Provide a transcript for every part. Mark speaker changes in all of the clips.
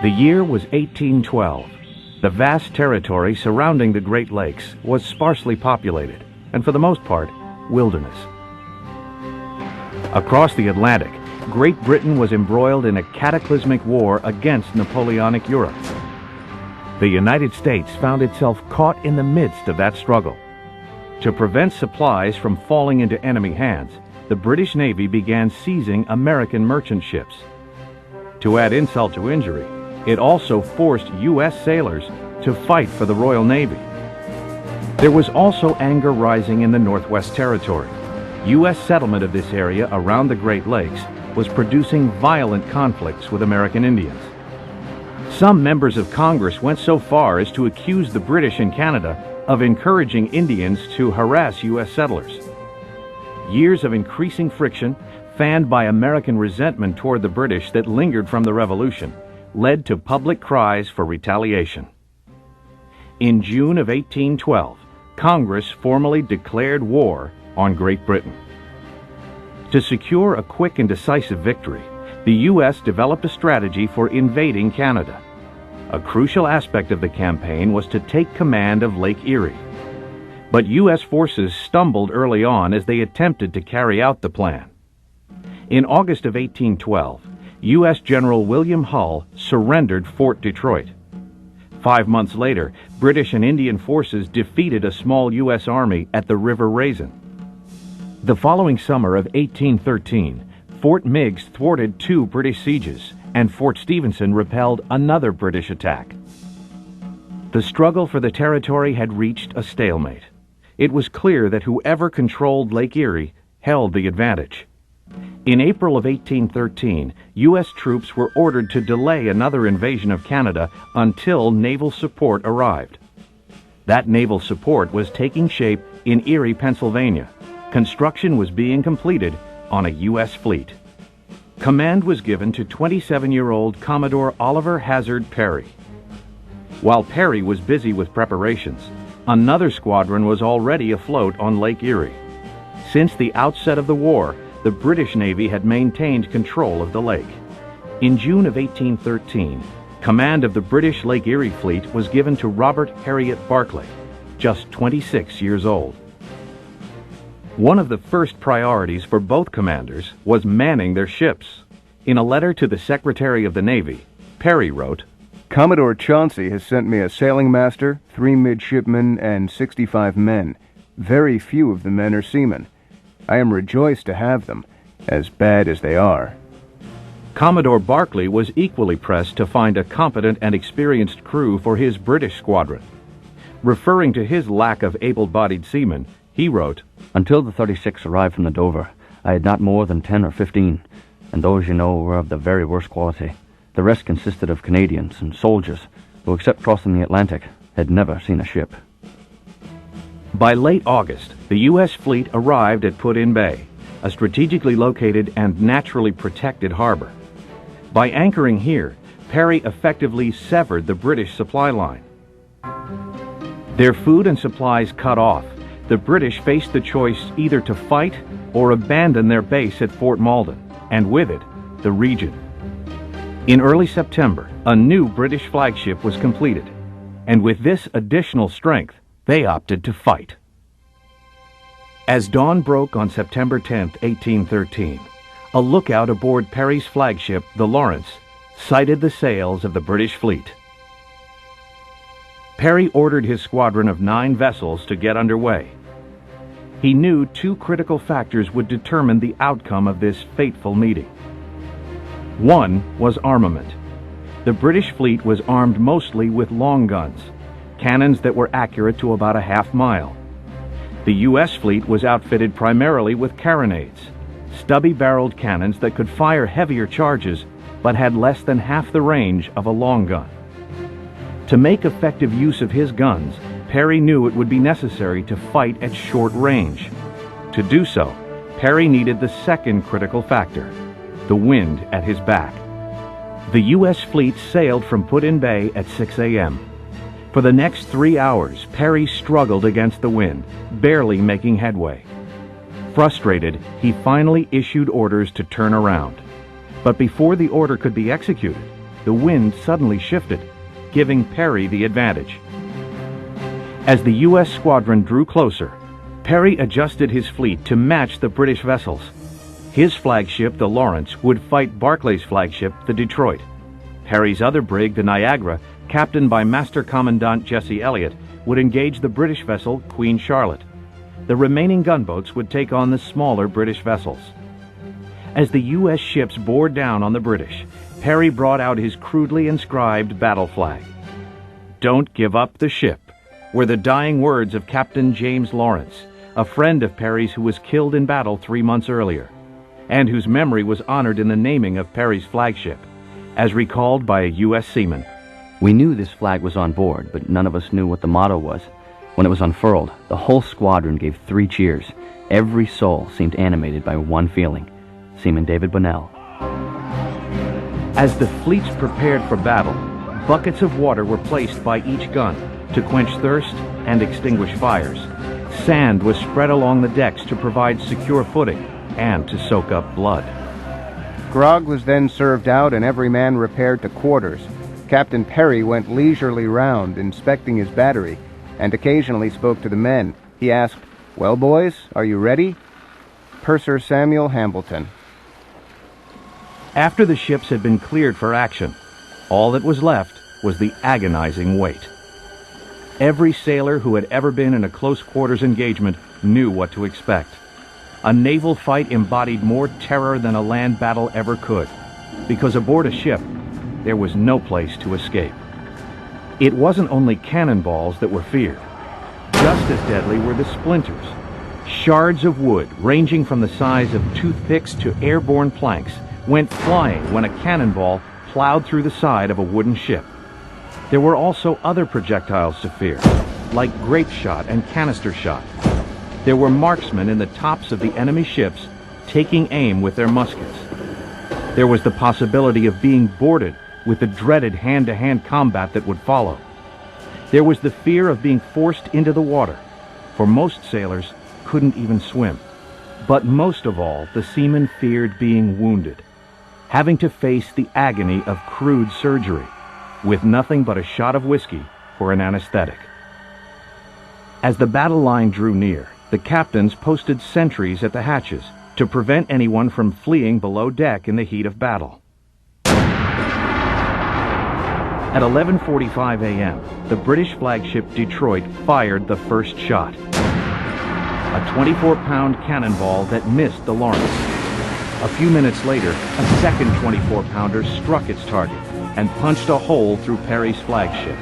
Speaker 1: The year was 1812. The vast territory surrounding the Great Lakes was sparsely populated, and for the most part, wilderness. Across the Atlantic, Great Britain was embroiled in a cataclysmic war against Napoleonic Europe. The United States found itself caught in the midst of that struggle. To prevent supplies from falling into enemy hands, the British Navy began seizing American merchant ships. To add insult to injury, it also forced U.S. sailors to fight for the Royal Navy. There was also anger rising in the Northwest Territory. U.S. settlement of this area around the Great Lakes was producing violent conflicts with American Indians. Some members of Congress went so far as to accuse the British in Canada of encouraging Indians to harass U.S. settlers. Years of increasing friction, fanned by American resentment toward the British that lingered from the Revolution, led to public cries for retaliation. In June of 1812, Congress formally declared war on Great Britain. To secure a quick and decisive victory, the U.S. developed a strategy for invading Canada. A crucial aspect of the campaign was to take command of Lake Erie. But U.S. forces stumbled early on as they attempted to carry out the plan. In August of 1812, U.S. General William Hull surrendered Fort Detroit. 5 months later, British and Indian forces defeated a small U.S. army at the River Raisin. The following summer of 1813, Fort Meigs thwarted 2 British sieges, and Fort Stephenson repelled another British attack. The struggle for the territory had reached a stalemate. It was clear that whoever controlled Lake Erie held the advantage. In April of 1813, U.S. troops were ordered to delay another invasion of Canada until naval support arrived. That naval support was taking shape in Erie, Pennsylvania. Construction was being completed on a U.S. fleet. Command was given to 27-year-old Commodore Oliver Hazard Perry. While Perry was busy with preparations, another squadron was already afloat on Lake Erie. Since the outset of the war, the British Navy had maintained control of the lake. In June of 1813, command of the British Lake Erie fleet was given to Robert Harriet Barclay, just 26 years old. One of the first priorities for both commanders was manning their ships. In a letter to the Secretary of the Navy, Perry wrote,
Speaker 2: "Commodore Chauncey has sent me a sailing master, 3 midshipmen, and 65 men. Very few of the men are seamen. I am rejoiced to have them, as bad as they are."
Speaker 1: Commodore Barclay was equally pressed to find a competent and experienced crew for his British squadron. Referring to his lack of able-bodied seamen, he wrote,
Speaker 3: "Until the 36 arrived from the Dover, I had not more than 10 or 15, and those, you know, were of the very worst quality. The rest consisted of Canadians and soldiers who, except crossing the Atlantic, had never seen a ship."
Speaker 1: By late August, the U.S. fleet arrived at Put-in-Bay, a strategically located and naturally protected harbor. By anchoring here, Perry effectively severed the British supply line. Their food and supplies cut off, the British faced the choice either to fight or abandon their base at Fort Malden, and with it, the region. In early September, a new British flagship was completed, and with this additional strength, they opted to fight. As dawn broke on September 10, 1813, a lookout aboard Perry's flagship, the Lawrence, sighted the sails of the British fleet. Perry ordered his squadron of 9 vessels to get underway. He knew 2 critical factors would determine the outcome of this fateful meeting. One was armament. The British fleet was armed mostly with long guns, cannons that were accurate to about a half mile. The U.S. fleet was outfitted primarily with carronades, stubby-barreled cannons that could fire heavier charges but had less than half the range of a long gun. To make effective use of his guns, Perry knew it would be necessary to fight at short range. To do so, Perry needed the second critical factor, the wind at his back. The U.S. fleet sailed from Put-in-Bay at 6 a.m. For the next 3 hours, Perry struggled against the wind, barely making headway. Frustrated, he finally issued orders to turn around. But before the order could be executed, the wind suddenly shifted, giving Perry the advantage. As the U.S. squadron drew closer, Perry adjusted his fleet to match the British vessels. His flagship, the Lawrence, would fight Barclay's flagship, the Detroit. Perry's other brig, the Niagara, captained by Master Commandant Jesse Elliott, would engage the British vessel Queen Charlotte. The remaining gunboats would take on the smaller British vessels. As the U.S. ships bore down on the British, Perry brought out his crudely inscribed battle flag. "Don't give up the ship," were the dying words of Captain James Lawrence, a friend of Perry's who was killed in battle 3 months earlier, and whose memory was honored in the naming of Perry's flagship, as recalled by a U.S. seaman.
Speaker 3: We knew this flag was on board, but none of us knew what the motto was. When it was unfurled, the whole squadron gave 3 cheers. Every soul seemed animated by one feeling: Seaman David Bunnell.
Speaker 1: As the fleets prepared for battle, buckets of water were placed by each gun to quench thirst and extinguish fires. Sand was spread along the decks to provide secure footing and to soak up blood.
Speaker 2: Grog was then served out and every man repaired to quarters. Captain Perry went leisurely round, inspecting his battery, and occasionally spoke to the men. He asked, "Well, boys, are you ready?" Purser Samuel Hambleton.
Speaker 1: After the ships had been cleared for action, all that was left was the agonizing wait. Every sailor who had ever been in a close quarters engagement knew what to expect. A naval fight embodied more terror than a land battle ever could, because aboard a ship, there was no place to escape. It wasn't only cannonballs that were feared. Just as deadly were the splinters. Shards of wood, ranging from the size of toothpicks to airborne planks, went flying when a cannonball plowed through the side of a wooden ship. There were also other projectiles to fear, like grape shot and canister shot. There were marksmen in the tops of the enemy ships taking aim with their muskets. There was the possibility of being boarded with the dreaded hand-to-hand combat that would follow. There was the fear of being forced into the water, for most sailors couldn't even swim. But most of all, the seamen feared being wounded, having to face the agony of crude surgery, with nothing but a shot of whiskey for an anesthetic. As the battle line drew near, the captains posted sentries at the hatches to prevent anyone from fleeing below deck in the heat of battle. At 11:45 a.m., the British flagship Detroit fired the first shot. A 24-pound cannonball that missed the Lawrence. A few minutes later, a second 24-pounder struck its target and punched a hole through Perry's flagship.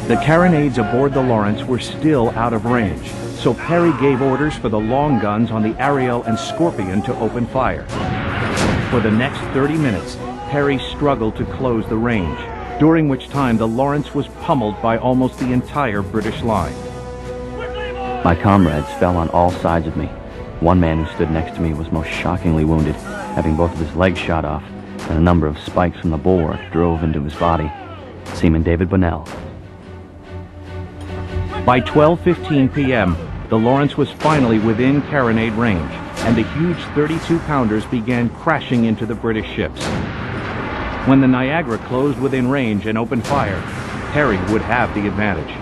Speaker 1: The carronades aboard the Lawrence were still out of range, so Perry gave orders for the long guns on the Ariel and Scorpion to open fire. For the next 30 minutes, Perry struggled to close the range, during which time the Lawrence was pummeled by almost the entire British line.
Speaker 3: My comrades fell on all sides of me. One man who stood next to me was most shockingly wounded, having both of his legs shot off, and a number of spikes from the bulwark drove into his body. Seaman David Bunnell.
Speaker 1: By 12:15 p.m., the Lawrence was finally within carronade range, and the huge 32-pounders began crashing into the British ships. When the Niagara closed within range and opened fire, Perry would have the advantage.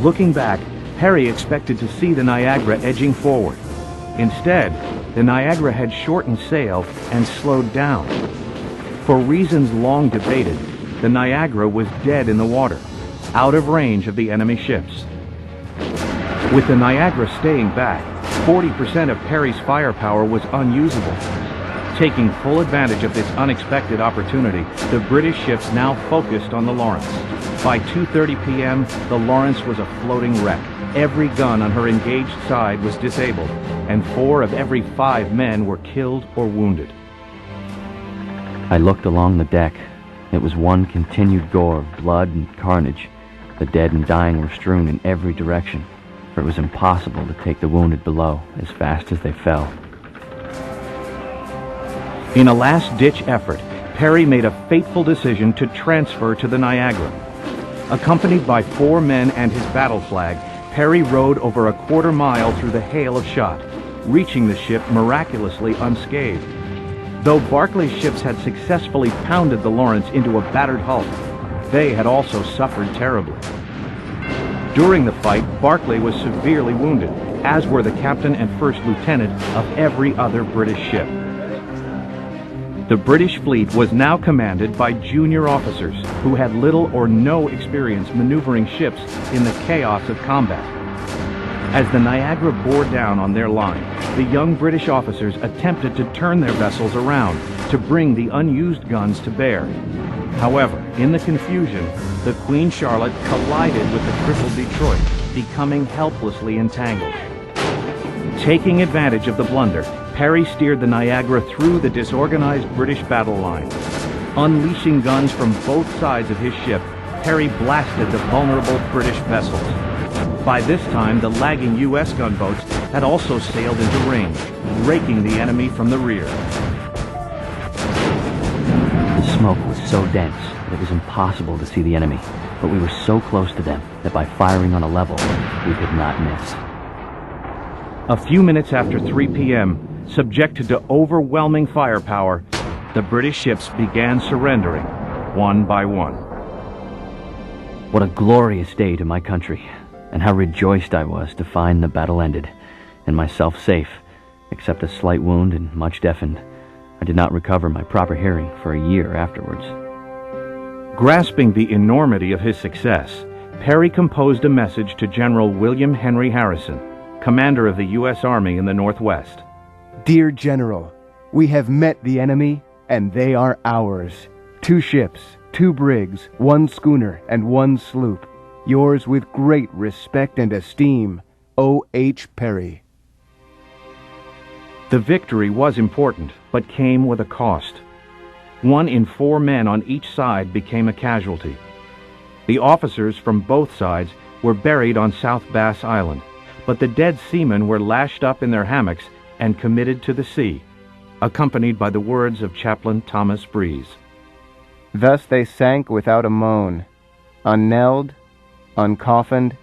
Speaker 1: Looking back, Perry expected to see the Niagara edging forward. Instead, the Niagara had shortened sail and slowed down. For reasons long debated, the Niagara was dead in the water, out of range of the enemy ships. With the Niagara staying back, 40% of Perry's firepower was unusable. Taking full advantage of this unexpected opportunity, the British ships now focused on the Lawrence. By 2:30 p.m., the Lawrence was a floating wreck. Every gun on her engaged side was disabled, and 4 of every 5 men were killed or wounded.
Speaker 3: I looked along the deck. It was one continued gore of blood and carnage. The dead and dying were strewn in every direction, for it was impossible to take the wounded below as fast as they fell.
Speaker 1: In a last-ditch effort, Perry made a fateful decision to transfer to the Niagara. Accompanied by 4 men and his battle flag, Perry rowed over a quarter mile through the hail of shot, reaching the ship miraculously unscathed. Though Barclay's ships had successfully pounded the Lawrence into a battered hull, they had also suffered terribly. During the fight, Barclay was severely wounded, as were the captain and first lieutenant of every other British ship. The British fleet was now commanded by junior officers who had little or no experience maneuvering ships in the chaos of combat. As the Niagara bore down on their line, the young British officers attempted to turn their vessels around to bring the unused guns to bear. However, in the confusion, the Queen Charlotte collided with the crippled Detroit, becoming helplessly entangled. Taking advantage of the blunder, Perry steered the Niagara through the disorganized British battle line. Unleashing guns from both sides of his ship, Perry blasted the vulnerable British vessels. By this time, the lagging U.S. gunboats had also sailed into range, raking the enemy from the rear.
Speaker 3: The smoke was so dense that it was impossible to see the enemy, but we were so close to them that by firing on a level, we could not miss.
Speaker 1: A few minutes after 3 p.m., subjected to overwhelming firepower, the British ships began surrendering, one by one.
Speaker 3: What a glorious day to my country, and how rejoiced I was to find the battle ended, and myself safe, except a slight wound and much deafened. I did not recover my proper hearing for a year afterwards.
Speaker 1: Grasping the enormity of his success, Perry composed a message to General William Henry Harrison, commander of the U.S. Army in the Northwest.
Speaker 2: Dear General, we have met the enemy, and they are ours. 2 ships, 2 brigs, 1 schooner, and 1 sloop. Yours with great respect and esteem, O. H. Perry.
Speaker 1: The victory was important, but came with a cost. 1 in 4 men on each side became a casualty. The officers from both sides were buried on South Bass Island, but the dead seamen were lashed up in their hammocks and committed to the sea, accompanied by the words of Chaplain Thomas Breeze.
Speaker 2: Thus they sank without a moan, unknelled, uncoffined,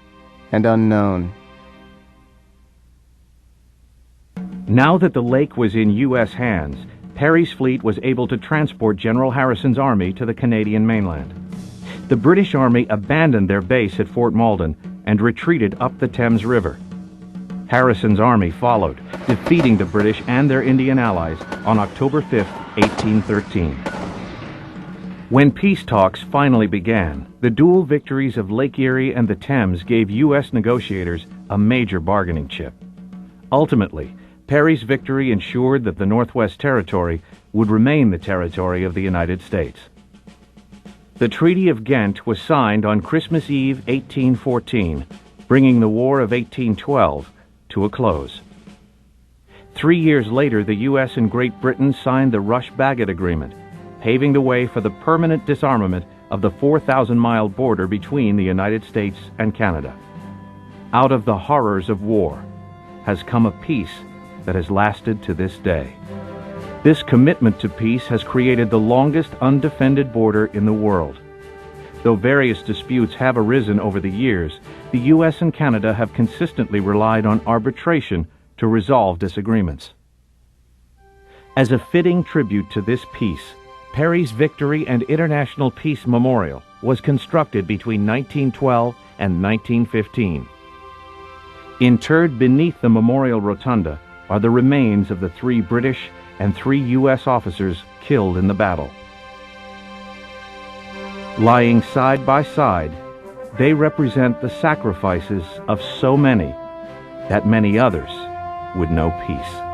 Speaker 2: and unknown.
Speaker 1: Now that the lake was in U.S. hands, Perry's fleet was able to transport General Harrison's army to the Canadian mainland. The British Army abandoned their base at Fort Malden and retreated up the Thames River. Harrison's army followed, defeating the British and their Indian allies on October 5, 1813. When peace talks finally began, the dual victories of Lake Erie and the Thames gave U.S. negotiators a major bargaining chip. Ultimately, Perry's victory ensured that the Northwest Territory would remain the territory of the United States. The Treaty of Ghent was signed on Christmas Eve 1814, bringing the War of 1812 to a close. 3 years later, the U.S. and Great Britain signed the Rush-Bagot Agreement, paving the way for the permanent disarmament of the 4,000-mile border between the United States and Canada. Out of the horrors of war has come a peace that has lasted to this day. This commitment to peace has created the longest undefended border in the world. Though various disputes have arisen over the years, the U.S. and Canada have consistently relied on arbitration to resolve disagreements. As a fitting tribute to this peace, Perry's Victory and International Peace Memorial was constructed between 1912 and 1915. Interred beneath the memorial rotunda are the remains of the 3 British and 3 U.S. officers killed in the battle. Lying side by side, they represent the sacrifices of so many that many others would know peace.